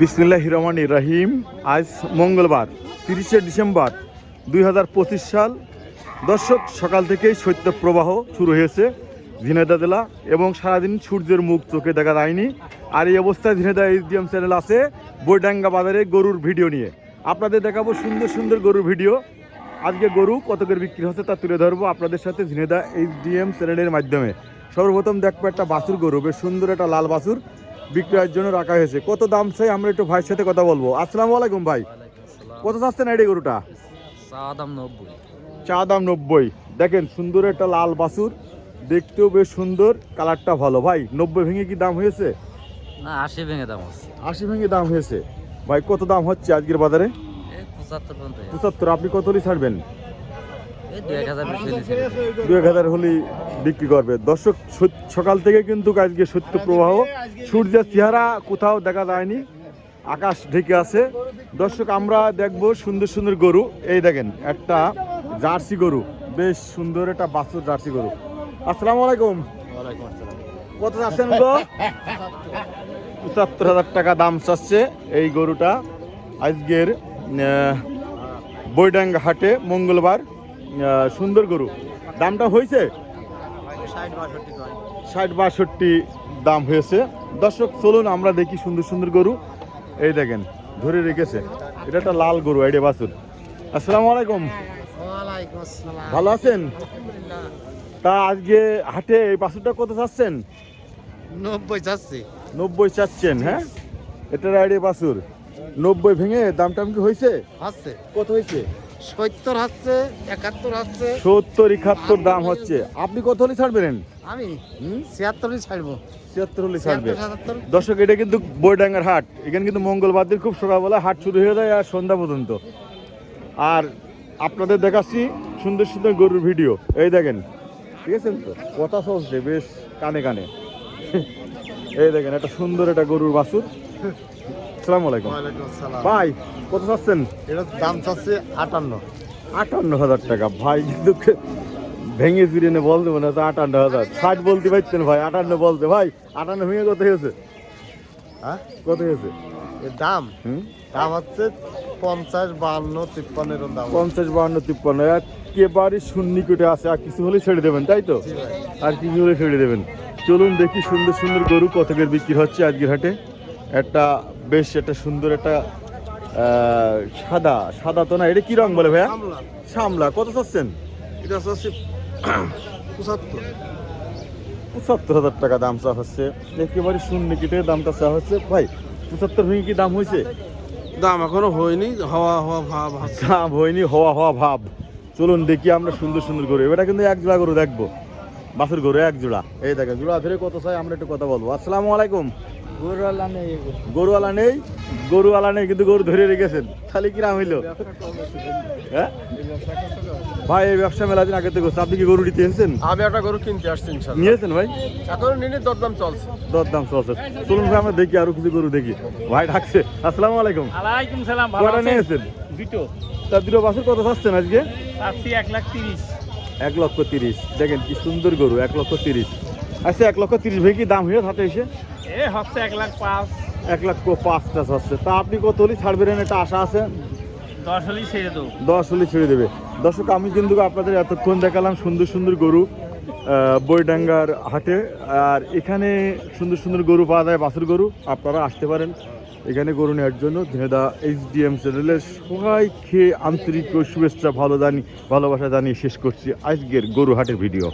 বিসমিল্লাহির রহমানির রহিম। আজ মঙ্গলবার 30শে ডিসেম্বর 2025 সাল। দর্শক, সকাল থেকেই শৈত্যপ্রবাহ শুরু হয়েছে ঝিনাইদহ জেলা এবং সারাদিন সূর্যের মুখ চোখে দেখা যায়নি। আর এই অবস্থায় ঝিনাইদহ SDM চ্যানেল আছে বৈডাঙ্গা বাজারে গরুর ভিডিও নিয়ে আপনাদের দেখাবো সুন্দর সুন্দর গরুর ভিডিও। আজকে গরু কত করে বিক্রি হচ্ছে তা তুলে ধরবো আপনাদের সাথে ঝিনাইদহ SDM চ্যানেলের মাধ্যমে। সর্বপ্রথম দেখবো একটা বাছুর গরু, বেশ সুন্দর একটা লাল বাছুর বিক্রয়ের জন্য রাখা হয়েছে। কত দাম চাই আমরা একটু ভাইয়ের সাথে কথা বলবো। আসসালামু আলাইকুম ভাই, কত চাচ্ছেন এই গরুটা? চা দাম 90। দেখেন সুন্দর একটা লাল বাছুর, দেখতেও বেশ সুন্দর, কালারটা ভালো। ভাই 90 ভেঙে কি দাম হয়েছে? না, 80 ভেঙে দাম হচ্ছে। 80 ভেঙে দাম হয়েছে। ভাই কত দাম হচ্ছে আজকের বাজারে? 75। আপনি কত হলে ছাড়বেন? 2000 হলে বিক্রি করবে। দর্শক, সকাল থেকে কিন্তু আজকে সত্য প্রবাহ, সূর্যের চেহারা কোথাও দেখা যায়নি, আকাশ ঢেকে আছে। দর্শক, আমরা দেখবো সুন্দর সুন্দর গরু। এই দেখেন একটা জার্সি গরু, বেশ সুন্দর একটা বাছুর জার্সি গরু। আসসালামু আলাইকুম। কত চাচ্ছেন গো? 75,000 টাকা দাম চাচ্ছে এই গরুটা আজকের বৈডাঙ্গা হাটে মঙ্গলবার। সুন্দর গরু, দামটা হয়েছে 60-62 দাম হয়েছে। দর্শক চলুন আমরা দেখি সুন্দর সুন্দর গরু। এই দেখেন ধরে রেখেছে, এটা একটা লাল গরু, আইডিয়া বাছুর। আসসালামু আলাইকুম। ভালো আছেন? তা আজকে হাটে এই বাছুরটা কত চাচ্ছেন? 90 চাচ্ছেন? হ্যাঁ, এটার আইডিয়া বাছুর 90 ভেঙে দামটা কি হয়েছে? কত হয়েছে? 70 হচ্ছে, 71 হচ্ছে, 70-71 দাম হচ্ছে। আপনি কত হলে ছাড়বেন? আমি 76 ছাড়বো। 76 হলে ছাড়বে। 77। দর্শক, এটা কিন্তু বৈডাঙ্গার হাট, এখানে কিন্তু মঙ্গলবার দিন খুব সকালবেলা হাট শুরু হয়ে যায় আর সন্ধ্যা পর্যন্ত। আর আপনাদের দেখাচ্ছি সুন্দর সুন্দর গরুর ভিডিও। এই দেখেন, ঠিক আছে তো, কথা চলছে বেশ কানে কানে। এই দেখেন একটা সুন্দর একটা গরুর বাছুর। আসসালামু আলাইকুম ভাই, কত চাচ্ছেন? এটা দাম চাচ্ছে 58,000 টাকা। ভাই কিন্তু ভেঙে চুরিয়ে বলতে মনে হচ্ছে 58,000। 60 বলতে পারতেন ভাই, 58 বলতে। ভাই 58 ভেঙে কত হয়েছে? হ্যাঁ, কত হয়েছে এর দাম? দাম হচ্ছে 50, 52, 53 এর দাম। 50, 52, 53 একেবারে শূন্য কোটে আছে। আর কিছু হলে ছেড়ে দেবেন, তাই তো? আর কিছু হলে ছেড়ে দেবেন। চলুন দেখি সুন্দর সুন্দর গরু কত করে বিক্রি হচ্ছে আজকের হাটে। একটা বেশ একটা সুন্দর একটা সাদা সাদা তো না, এটা কি রং বলে ভাইয়া? শামলা। কত চাচ্ছেন? এটা চাচ্ছে 75। 75,000 টাকা দাম চা হচ্ছে। একেবারে শূন্য কেটে দামটা চা হচ্ছে। ভাই 75 ভেঙে কি দাম হয়েছে? দাম এখনো হয়নি, হওয়া ভাব। দাম হয়নি, হওয়া ভাব। চলুন দেখি আমরা সুন্দর সুন্দর গরু। এটা কিন্তু এক জোড়া গরু দেখবো, বাছুর গরু এক জোড়া। এই দেখেন জোড়া ধরে কত চাই আমরা একটু কথা বলবো। আসসালামু আলাইকুম। গরুওয়ালা নেই, গরুওয়ালা নেই কিন্তু গরু ধরে রেখেছেন, তাহলে কিরাম হইলো? হ্যাঁ ভাই, এই ব্যবসা মেলা দিন আগে থেকে আপনি কি গরু নিতে এসেছেন? আমি একটা গরু কিনতে আসছি। নিয়েছেন ভাই? এখন নিনি, দরদাম চলছে। চলুন ভাই আমরা দেখি, আরো কিছু গরু দেখি। ভাই ডাকছে। আসসালামু আলাইকুম। ওয়ালাইকুম সালাম। কয়টা নিয়েছেন? দুটো। তা দুটো বাছুর কত চাচ্ছেন আজকে? চাচ্ছি 1,30,000। 1,30,000। দেখেন কি সুন্দর গরু, 1,30,000। আচ্ছা, 1,30,000 ভেঙে কি দাম হয়ে হাটে এসে? এ হচ্ছে 1,05,000। 1,05,000 হচ্ছে। তা আপনি কত হলে ছাড়বেন একটা আশা আছে? 10 হলেই ছেড়ে দেবো। 10 হলে ছেড়ে দেবে। দর্শক, আমি কিন্তু আপনাদের এতক্ষণ দেখালাম সুন্দর সুন্দর গরু বৈডাঙ্গার হাটে। আর এখানে সুন্দর সুন্দর গরু পাওয়া যায়, বাছুর গরু। আপনারা আসতে পারেন এখানে গরু নেওয়ার জন্য। ঝিনাইদহ SDM চ্যানেলের সবাইকে আন্তরিক শুভেচ্ছা, ভালোবাসা জানিয়ে শেষ করছি আজকের গরু হাটের ভিডিও।